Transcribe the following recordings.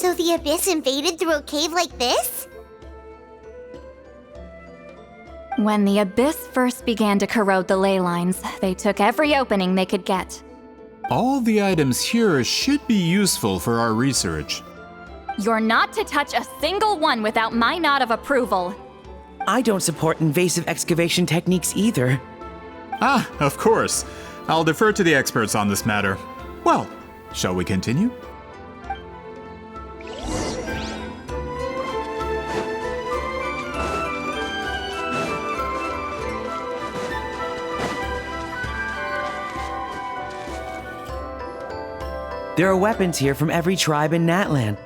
So the Abyss invaded through a cave like this? When the Abyss first began to corrode the ley lines, they took every opening they could get. All the items here should be useful for our research. You're not to touch a single one without my nod of approval. I don't support invasive excavation techniques either. Ah, of course. I'll defer to the experts on this matter. Well, shall we continue? There are weapons here from every tribe in Natlan.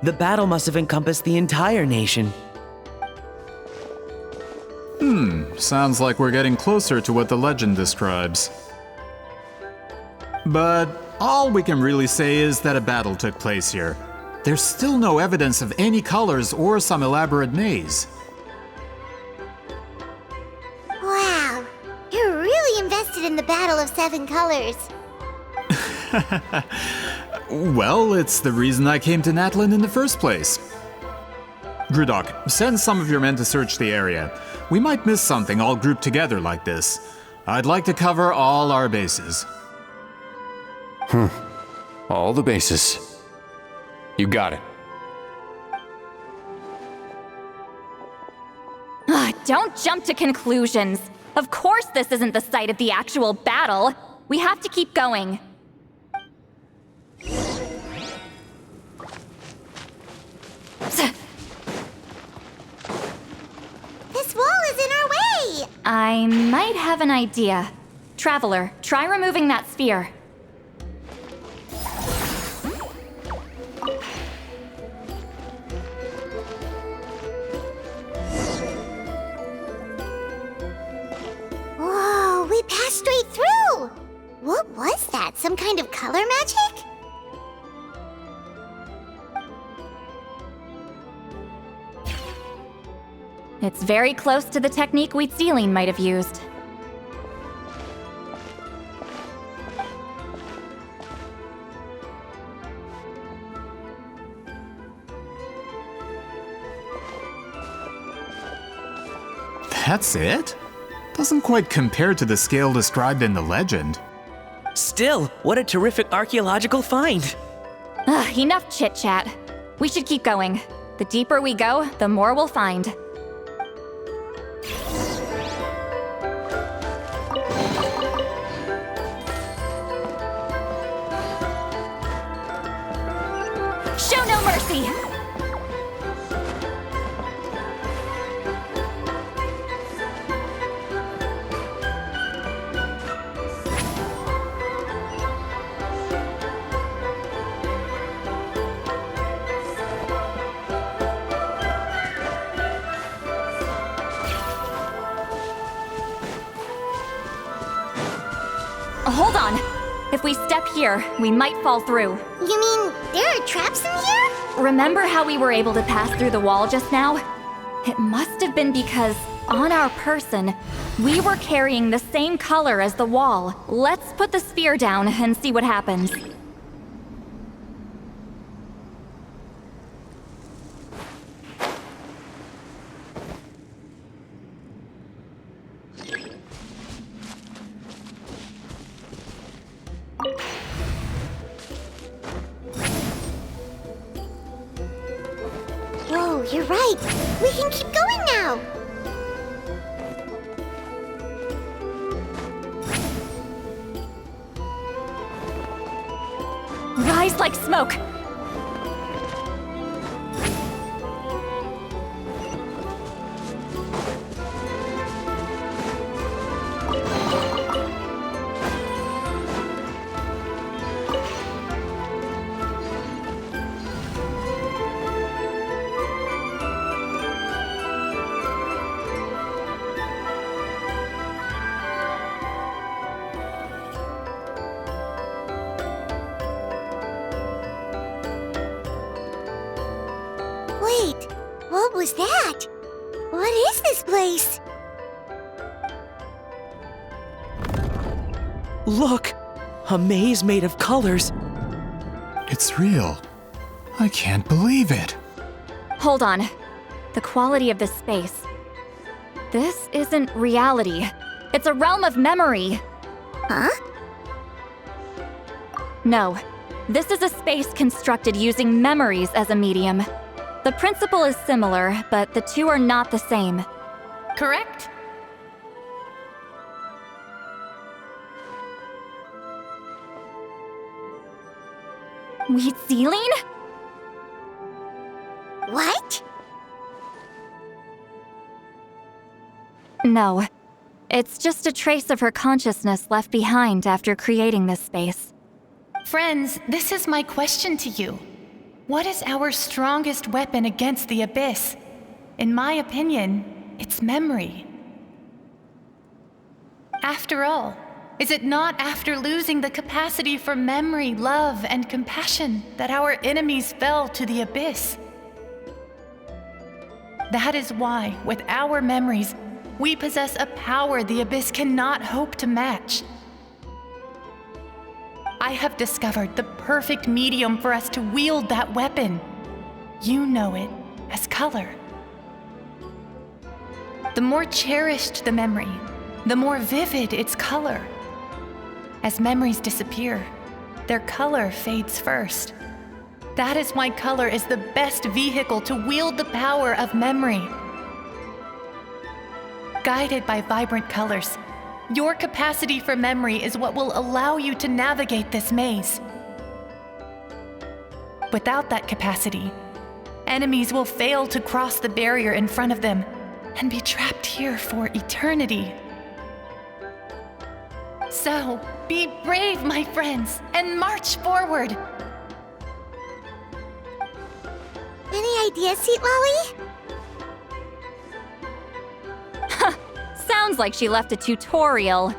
The battle must have encompassed the entire nation. Sounds like we're getting closer to what the legend describes. But all we can really say is that a battle took place here. There's still no evidence of any colors or some elaborate maze. Wow, you're really invested in the Battle of Seven Colors. Well, it's the reason I came to Natlan in the first place. Grudok, send some of your men to search the area. We might miss something all grouped together like this. I'd like to cover all our bases. All the bases. You got it. Don't jump to conclusions. Of course this isn't the site of the actual battle. We have to keep going. This wall is in our way! I might have an idea. Traveler, try removing that sphere. Whoa, we passed straight through! What was that? Some kind of color magic? It's very close to the technique Wheatsealing might have used. That's it? Doesn't quite compare to the scale described in the legend. Still, what a terrific archaeological find! Enough chit-chat. We should keep going. The deeper we go, the more we'll find. Show no mercy! Hold on. If we step here, we might fall through. You mean there are traps in here? Remember how we were able to pass through the wall just now? It must have been because, on our person, we were carrying the same color as the wall. Let's put the spear down and see what happens. Whoa, you're right. We can keep going now. Rise like smoke! Wait, what was that? What is this place? Look! A maze made of colors. It's real. I can't believe it. Hold on. The quality of this space. This isn't reality. It's a realm of memory. Huh? No. This is a space constructed using memories as a medium. The principle is similar, but the two are not the same. Correct? Wheat ceiling? What? No. It's just a trace of her consciousness left behind after creating this space. Friends, this is my question to you. What is our strongest weapon against the Abyss? In my opinion, it's memory. After all, is it not after losing the capacity for memory, love, and compassion that our enemies fell to the Abyss? That is why, with our memories, we possess a power the Abyss cannot hope to match. I have discovered the perfect medium for us to wield that weapon. You know it as color. The more cherished the memory, the more vivid its color. As memories disappear, their color fades first. That is why color is the best vehicle to wield the power of memory. Guided by vibrant colors, your capacity for memory is what will allow you to navigate this maze. Without that capacity, enemies will fail to cross the barrier in front of them and be trapped here for eternity. So, be brave, my friends, and march forward. Any ideas, Sweet Lolly? Sounds like she left a tutorial.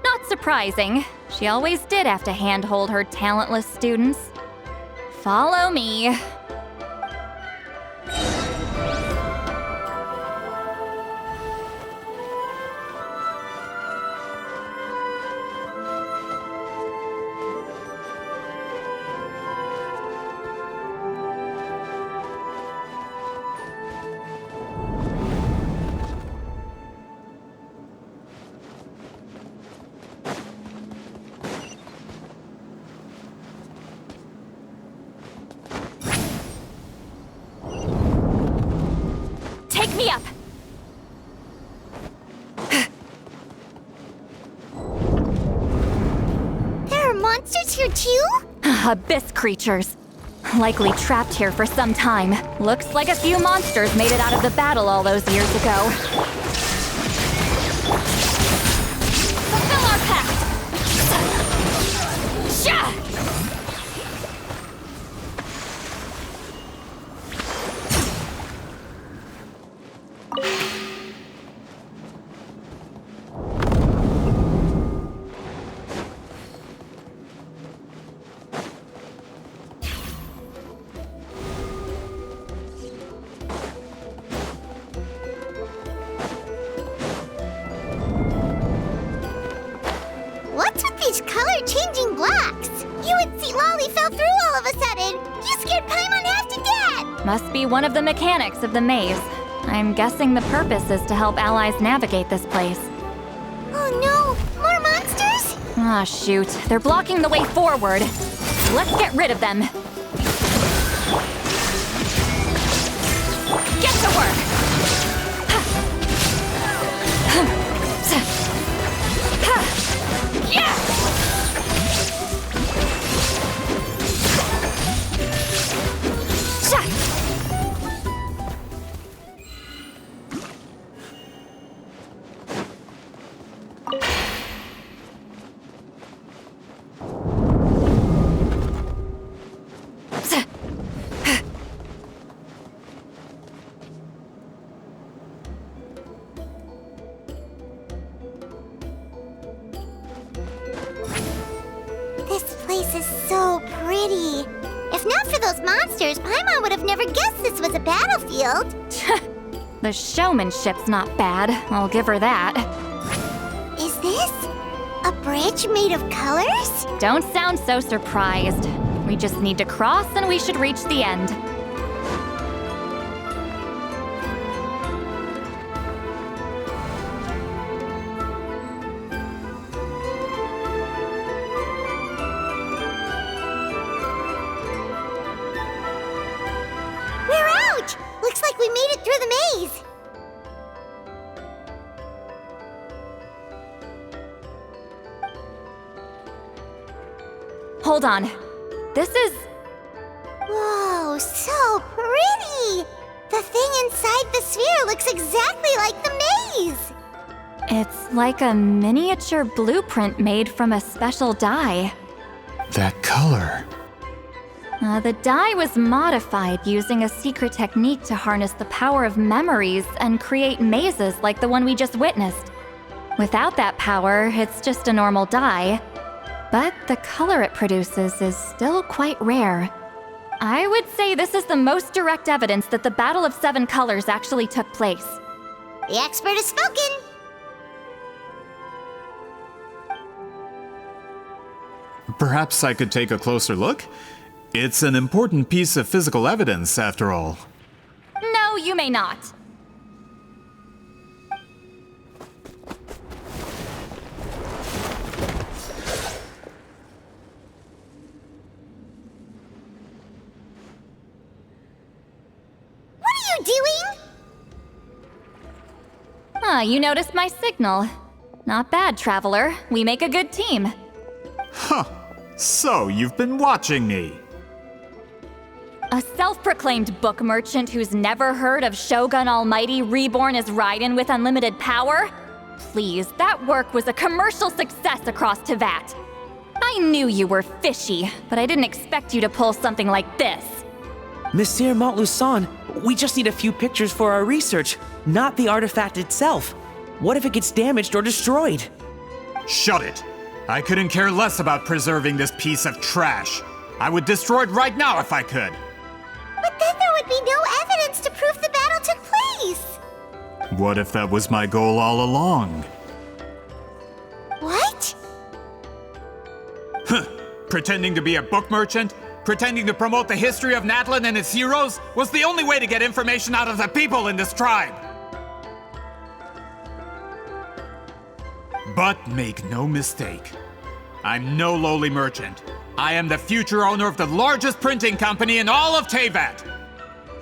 Not surprising. She always did have to handhold her talentless students. Follow me. Take me up! There are monsters here too? Abyss creatures. Likely trapped here for some time. Looks like a few monsters made it out of the battle all those years ago. Fulfill our pact! Shah! What's with these color-changing blocks? You and Sweet Lolly fell through all of a sudden. You scared Paimon half to death. Must be one of the mechanics of the maze. I'm guessing the purpose is to help allies navigate this place. Oh no, more monsters? Ah, shoot. They're blocking the way forward. Let's get rid of them. Get to work! Yeah! This place is so pretty. If not for those monsters, Paimon would have never guessed this was a battlefield. The showmanship's not bad, I'll give her that. Is this a bridge made of colors? Don't sound so surprised. We just need to cross and we should reach the end. We're out! Looks like we made it through the maze. Hold on. This is... Whoa, so pretty! The thing inside the sphere looks exactly like the maze! It's like a miniature blueprint made from a special dye. That color. The dye was modified using a secret technique to harness the power of memories and create mazes like the one we just witnessed. Without that power, it's just a normal dye. But the color it produces is still quite rare. I would say this is the most direct evidence that the Battle of Seven Colors actually took place. The expert has spoken! Perhaps I could take a closer look? It's an important piece of physical evidence, after all. No, you may not. What are you doing? You noticed my signal. Not bad, Traveler. We make a good team. Huh. So, you've been watching me. A self-proclaimed book merchant who's never heard of Shogun Almighty reborn as Raiden with unlimited power? Please, that work was a commercial success across Teyvat. I knew you were fishy, but I didn't expect you to pull something like this. Monsieur Montluçon, we just need a few pictures for our research, not the artifact itself. What if it gets damaged or destroyed? Shut it! I couldn't care less about preserving this piece of trash. I would destroy it right now if I could. But then there would be no evidence to prove the battle took place! What if that was my goal all along? What? Pretending to be a book merchant? Pretending to promote the history of Natlan and its heroes was the only way to get information out of the people in this tribe! But make no mistake, I'm no lowly merchant. I am the future owner of the largest printing company in all of Teyvat.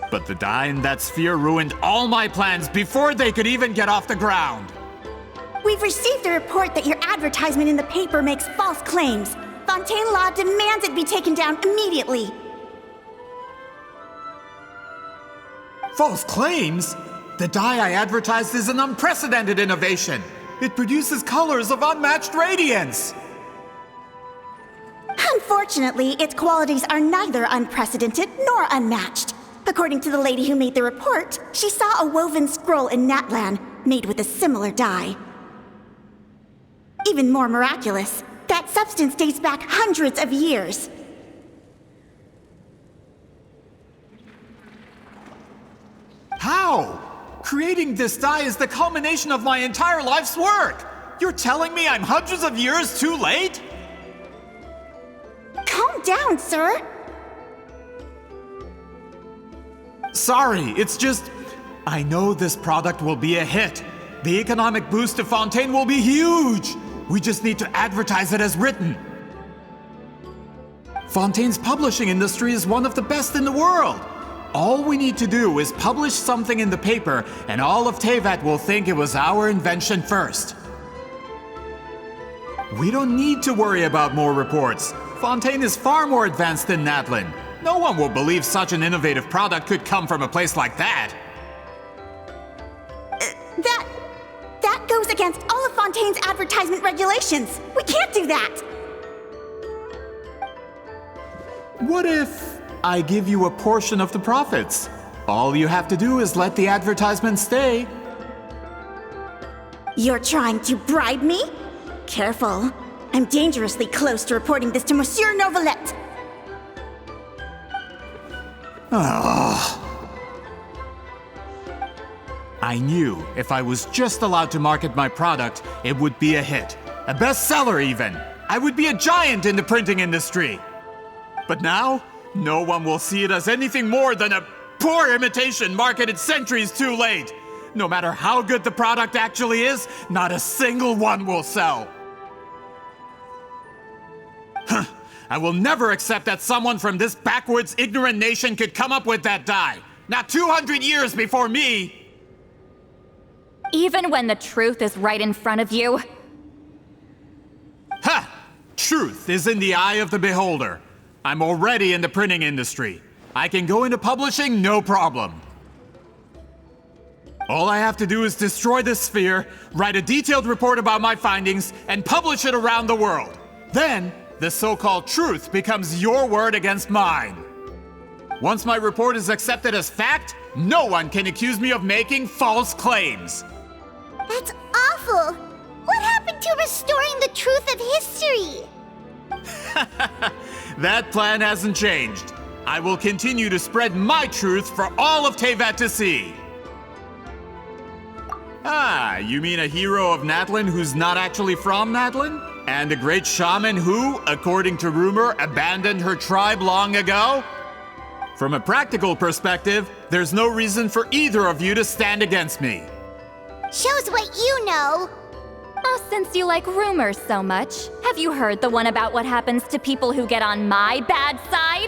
But the dye in that sphere ruined all my plans before they could even get off the ground. We've received a report that your advertisement in the paper makes false claims. Fontaine Law demands it be taken down immediately. False claims? The dye I advertised is an unprecedented innovation. It produces colors of unmatched radiance. Unfortunately, its qualities are neither unprecedented nor unmatched. According to the lady who made the report, she saw a woven scroll in Natlan made with a similar dye. Even more miraculous, that substance dates back hundreds of years. How? Creating this dye is the culmination of my entire life's work. You're telling me I'm hundreds of years too late? Calm down, sir. Sorry, it's just... I know this product will be a hit. The economic boost to Fontaine will be huge. We just need to advertise it as written. Fontaine's publishing industry is one of the best in the world. All we need to do is publish something in the paper, and all of Teyvat will think it was our invention first. We don't need to worry about more reports. Fontaine is far more advanced than Natlan. No one will believe such an innovative product could come from a place like that. That goes against all of Fontaine's advertisement regulations. We can't do that. What if I give you a portion of the profits? All you have to do is let the advertisement stay. You're trying to bribe me? Careful. I'm dangerously close to reporting this to Monsieur Novelette. I knew if I was just allowed to market my product, it would be a hit. A bestseller even. I would be a giant in the printing industry. But now, no one will see it as anything more than a poor imitation marketed centuries too late. No matter how good the product actually is, not a single one will sell. I will never accept that someone from this backwards, ignorant nation could come up with that dye. Not 200 years before me! Even when the truth is right in front of you? Ha! Truth is in the eye of the beholder. I'm already in the printing industry. I can go into publishing, no problem. All I have to do is destroy this sphere, write a detailed report about my findings, and publish it around the world. Then, the so-called truth becomes your word against mine. Once my report is accepted as fact, no one can accuse me of making false claims. That's awful! What happened to restoring the truth of history? That plan hasn't changed. I will continue to spread my truth for all of Teyvat to see. Ah, you mean a hero of Natlin who's not actually from Natlin? And a great shaman who, according to rumor, abandoned her tribe long ago? From a practical perspective, there's no reason for either of you to stand against me. Shows what you know. Oh, since you like rumors so much, have you heard the one about what happens to people who get on my bad side?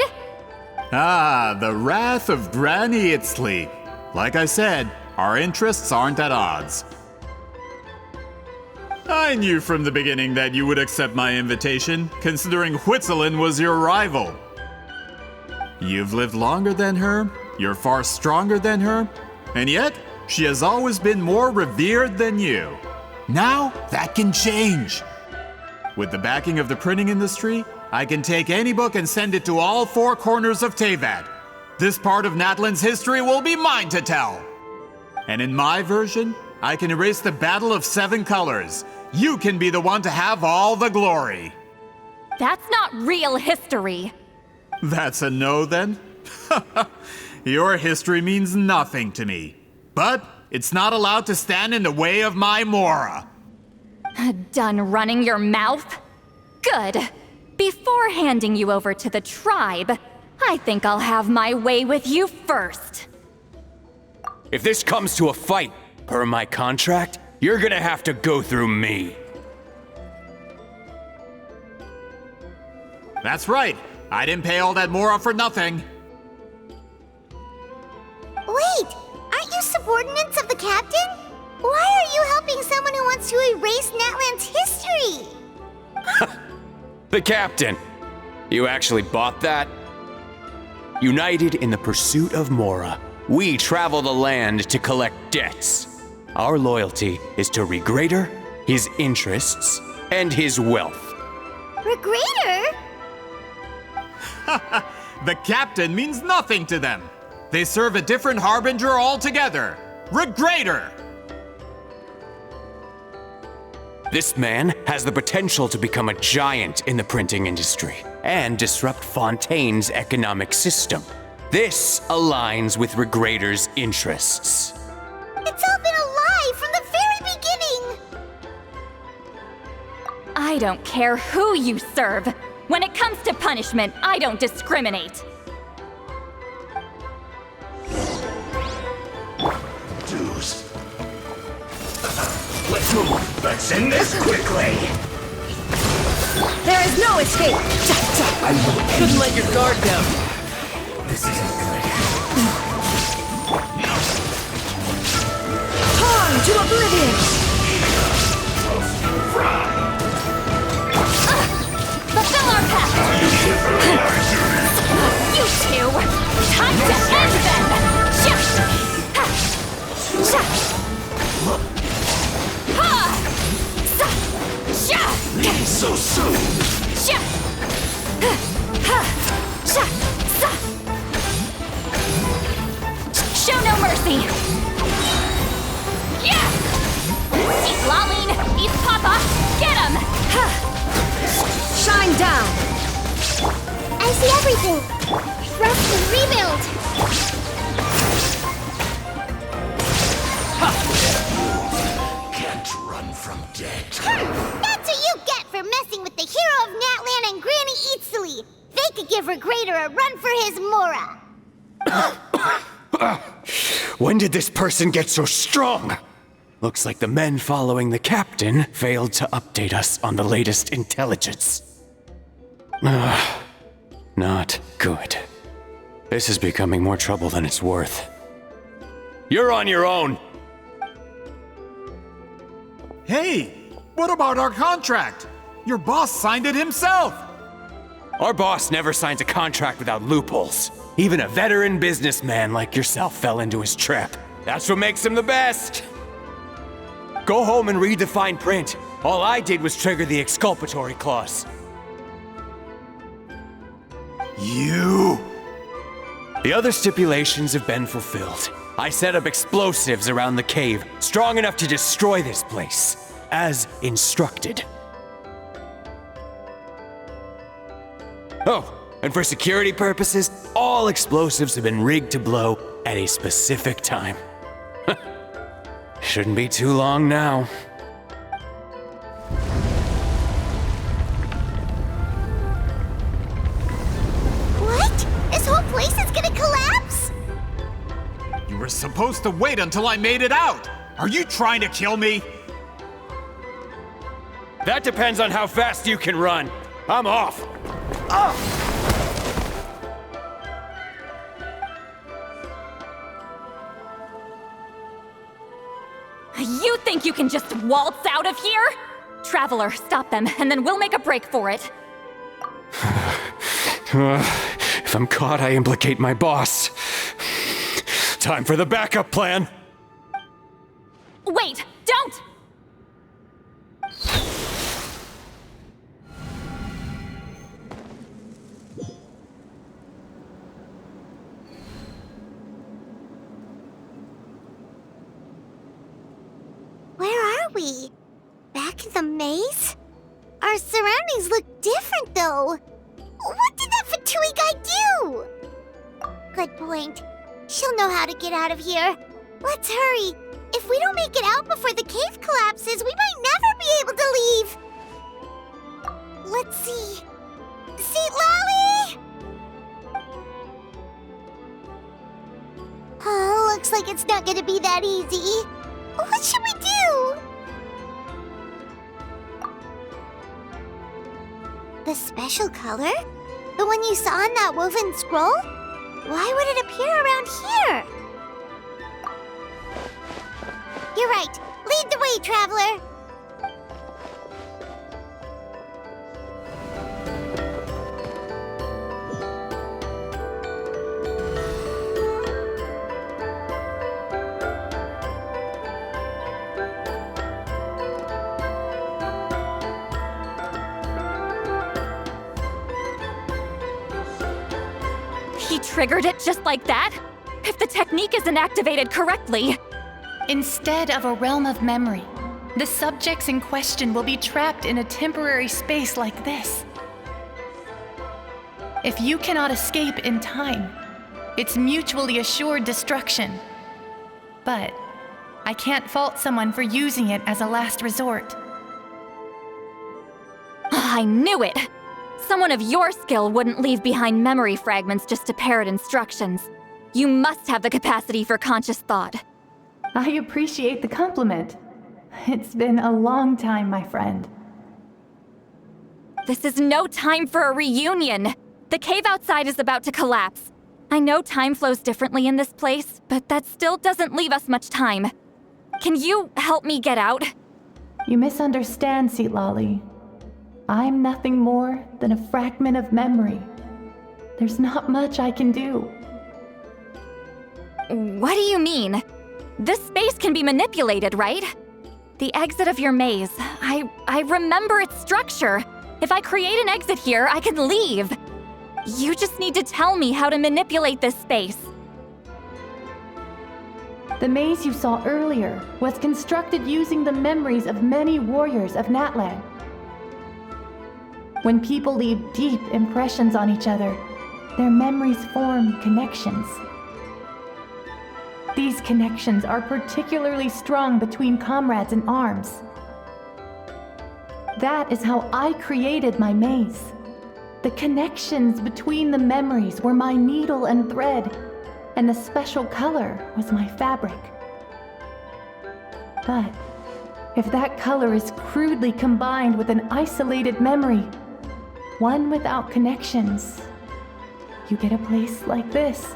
Ah, the wrath of Granny Itzli. Like I said, our interests aren't at odds. I knew from the beginning that you would accept my invitation, considering Huitzilin was your rival. You've lived longer than her, you're far stronger than her, and yet, she has always been more revered than you. Now, that can change. With the backing of the printing industry, I can take any book and send it to all four corners of Teyvat. This part of Natlin's history will be mine to tell. And in my version, I can erase the Battle of Seven Colors. You can be the one to have all the glory. That's not real history. That's a no, then? Your history means nothing to me. But it's not allowed to stand in the way of my Mora. Done running your mouth? Good. Before handing you over to the tribe, I think I'll have my way with you first. If this comes to a fight, per my contract, you're gonna have to go through me. That's right. I didn't pay all that Mora for nothing. Wait, aren't you subordinates of the captain? Why are you helping someone who wants to erase Natlan's history? The captain! You actually bought that? United in the pursuit of Mora, we travel the land to collect debts. Our loyalty is to Regrader, his interests, and his wealth. Regrader? The captain means nothing to them. They serve a different harbinger altogether. Regrader! This man has the potential to become a giant in the printing industry and disrupt Fontaine's economic system. This aligns with Regrader's interests. It's all been a lie from the very beginning! I don't care who you serve. When it comes to punishment, I don't discriminate. Dues. Let's move. Let's end this quickly. There is no escape! I will end Couldn't let your guard down. this. Isn't good. Harm to oblivion! Fulfill our pact! You two! Time to end them! Sha! Ha! Sha! Ha! Sa! Sha! So soon. Sha! Ha! Sha! Sa! Show no mercy! Yeah! Eat Laline! Eat Papa! Get him! Ha! Shine down! I see everything! Rest and rebuild! Can't run from death. That's what you get for messing with the hero of Natlan and Granny Itzili! They could give Regrator a run for his Mora! When did this person get so strong? Looks like the men following the captain failed to update us on the latest intelligence. Not good. This is becoming more trouble than it's worth. You're on your own! Hey, what about our contract? Your boss signed it himself! Our boss never signs a contract without loopholes. Even a veteran businessman like yourself fell into his trap. That's what makes him the best! Go home and read the fine print. All I did was trigger the exculpatory clause. You... The other stipulations have been fulfilled. I set up explosives around the cave, strong enough to destroy this place, as instructed. Oh, and for security purposes, all explosives have been rigged to blow at a specific time. Shouldn't be too long now. What? This whole place is gonna collapse? You were supposed to wait until I made it out! Are you trying to kill me? That depends on how fast you can run. I'm off. You think you can just waltz out of here? Traveler, stop them, and then we'll make a break for it. If I'm caught, I implicate my boss. Time for the backup plan. Wait, don't! Where are we? Back in the maze? Our surroundings look different, though. What did that Fatui guy do? Good point. She'll know how to get out of here. Let's hurry. If we don't make it out before the cave collapses, we might never be able to leave. Let's see. Seat Lolly! Oh, looks like it's not gonna be that easy. What should we do? The special color? The one you saw in that woven scroll? Why would it appear around here? You're right. Lead the way, traveler. He triggered it just like that? If the technique isn't activated correctly... Instead of a realm of memory, the subjects in question will be trapped in a temporary space like this. If you cannot escape in time, it's mutually assured destruction. But I can't fault someone for using it as a last resort. I knew it! Someone of your skill wouldn't leave behind memory fragments just to parrot instructions. You must have the capacity for conscious thought. I appreciate the compliment. It's been a long time, my friend. This is no time for a reunion! The cave outside is about to collapse. I know time flows differently in this place, but that still doesn't leave us much time. Can you help me get out? You misunderstand, Seatlali. I'm nothing more than a fragment of memory. There's not much I can do. What do you mean? This space can be manipulated, right? The exit of your maze. I remember its structure. If I create an exit here, I can leave. You just need to tell me how to manipulate this space. The maze you saw earlier was constructed using the memories of many warriors of Natlan. When people leave deep impressions on each other, their memories form connections. These connections are particularly strong between comrades in arms. That is how I created my maze. The connections between the memories were my needle and thread, and the special color was my fabric. But if that color is crudely combined with an isolated memory, one without connections, you get a place like this.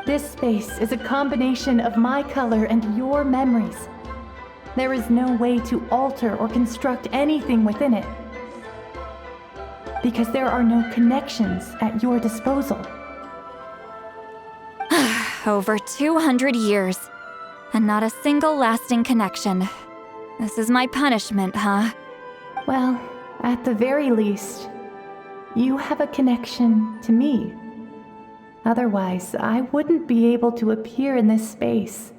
This space is a combination of my color and your memories. There is no way to alter or construct anything within it, because there are no connections at your disposal. Over 200 years, and not a single lasting connection. This is my punishment, huh? Well, at the very least, you have a connection to me. Otherwise, I wouldn't be able to appear in this space.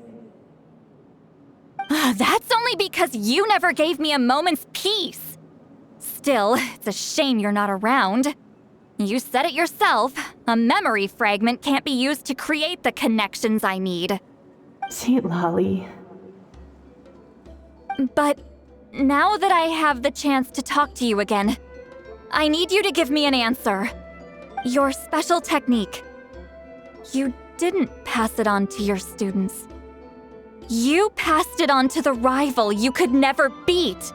That's only because you never gave me a moment's peace. Still, it's a shame you're not around. You said it yourself. A memory fragment can't be used to create the connections I need. Sweet Lolly. But now that I have the chance to talk to you again, I need you to give me an answer. Your special technique. You didn't pass it on to your students. You passed it on to the rival you could never beat.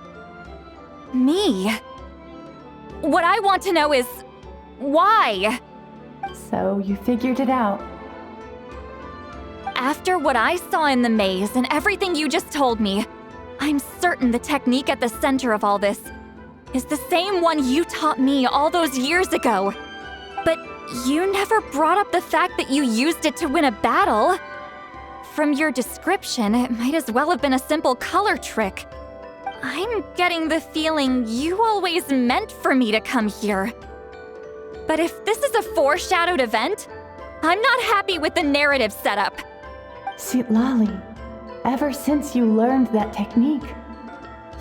Me. What I want to know is, why? So you figured it out. After what I saw in the maze and everything you just told me, I'm certain the technique at the center of all this is the same one you taught me all those years ago. But you never brought up the fact that you used it to win a battle. From your description, it might as well have been a simple color trick. I'm getting the feeling you always meant for me to come here. But if this is a foreshadowed event, I'm not happy with the narrative setup. Sweet Lolly, ever since you learned that technique,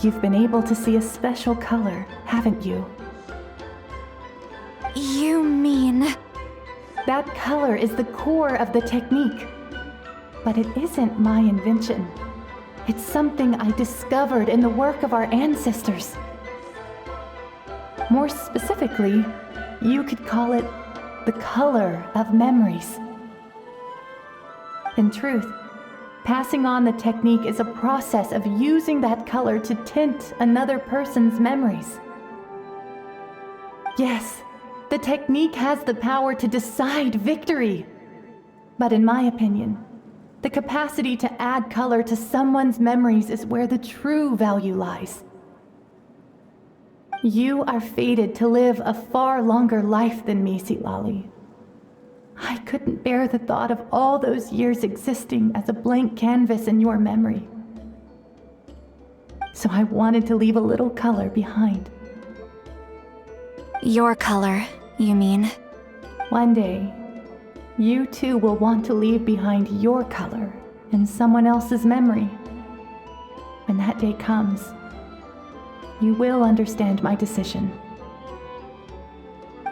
you've been able to see a special color, haven't you? You mean... That color is the core of the technique. But it isn't my invention. It's something I discovered in the work of our ancestors. More specifically, you could call it the color of memories. In truth, passing on the technique is a process of using that color to tint another person's memories. Yes, the technique has the power to decide victory. But in my opinion, the capacity to add color to someone's memories is where the true value lies. You are fated to live a far longer life than me, Lolly. I couldn't bear the thought of all those years existing as a blank canvas in your memory. So I wanted to leave a little color behind. Your color, you mean? One day, you too will want to leave behind your color in someone else's memory. When that day comes, you will understand my decision.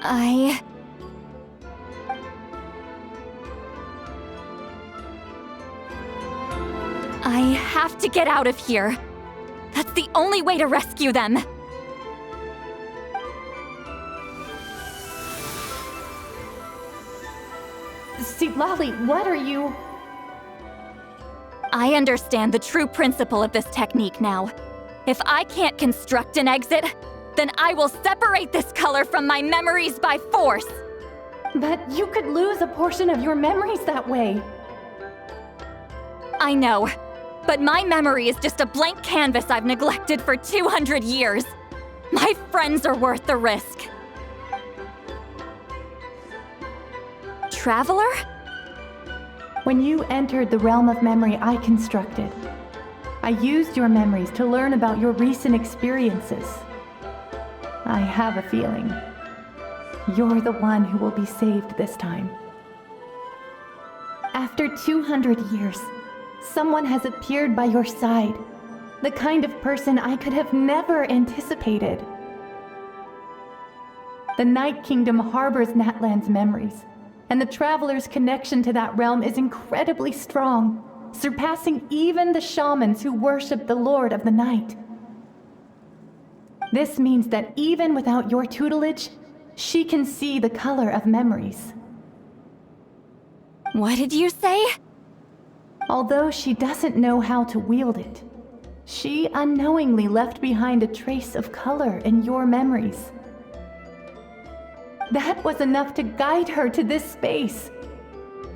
I have to get out of here. That's the only way to rescue them. Lolly, what are you... I understand the true principle of this technique now. If I can't construct an exit, then I will separate this color from my memories by force. But you could lose a portion of your memories that way. I know, but my memory is just a blank canvas I've neglected for 200 years. My friends are worth the risk. Traveler? When you entered the realm of memory I constructed, I used your memories to learn about your recent experiences. I have a feeling you're the one who will be saved this time. After 200 years, someone has appeared by your side, the kind of person I could have never anticipated. The Night Kingdom harbors Natlan's memories, and the Traveler's connection to that realm is incredibly strong, surpassing even the shamans who worship the Lord of the Night. This means that even without your tutelage, she can see the color of memories. What did you say? Although she doesn't know how to wield it, she unknowingly left behind a trace of color in your memories. That was enough to guide her to this space.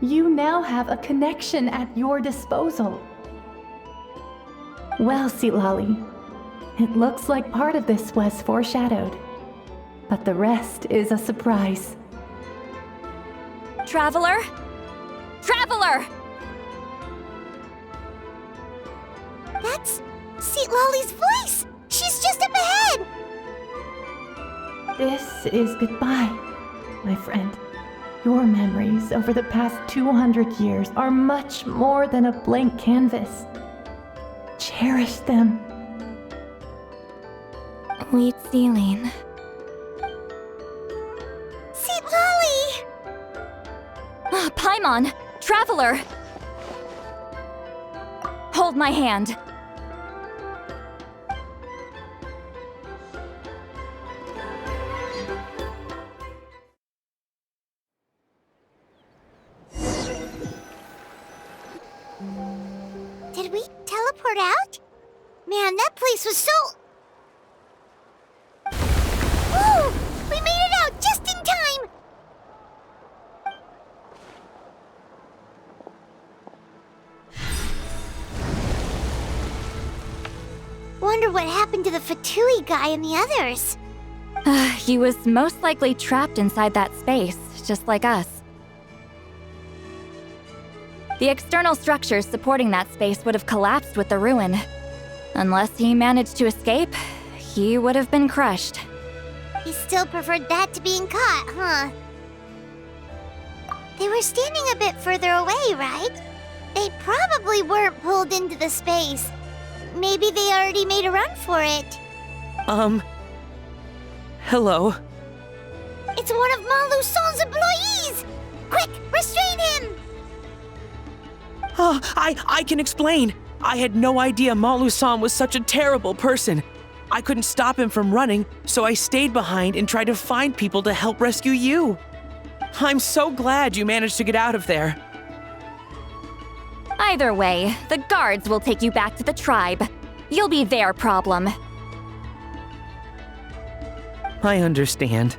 You now have a connection at your disposal. Well, Sitlali, it looks like part of this was foreshadowed, but the rest is a surprise. Traveler? Traveler! That's Lolly's voice! She's just up ahead! This is goodbye, my friend. Your memories over the past 200 years are much more than a blank canvas. Cherish them. Wheat ceiling. Lolly! Paimon! Traveler! Hold my hand. Did we teleport out? Man, that place was so... Woo! We made it out just in time! Wonder what happened to the Fatui guy and the others. He was most likely trapped inside that space, just like us. The external structures supporting that space would have collapsed with the ruin. Unless he managed to escape, he would have been crushed. He still preferred that to being caught, huh? They were standing a bit further away, right? They probably weren't pulled into the space. Maybe they already made a run for it. Hello? It's one of Malu Son's employees! Quick, restrain him! Oh, I can explain. I had no idea Malu-san was such a terrible person. I couldn't stop him from running, so I stayed behind and tried to find people to help rescue you. I'm so glad you managed to get out of there. Either way, the guards will take you back to the tribe. You'll be their problem. I understand.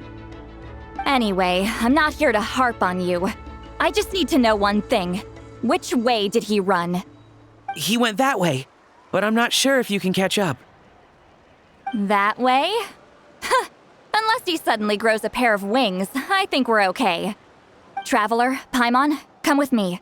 Anyway, I'm not here to harp on you. I just need to know one thing. Which way did he run? He went that way, but I'm not sure if you can catch up. That way? Unless he suddenly grows a pair of wings, I think we're okay. Traveler, Paimon, come with me.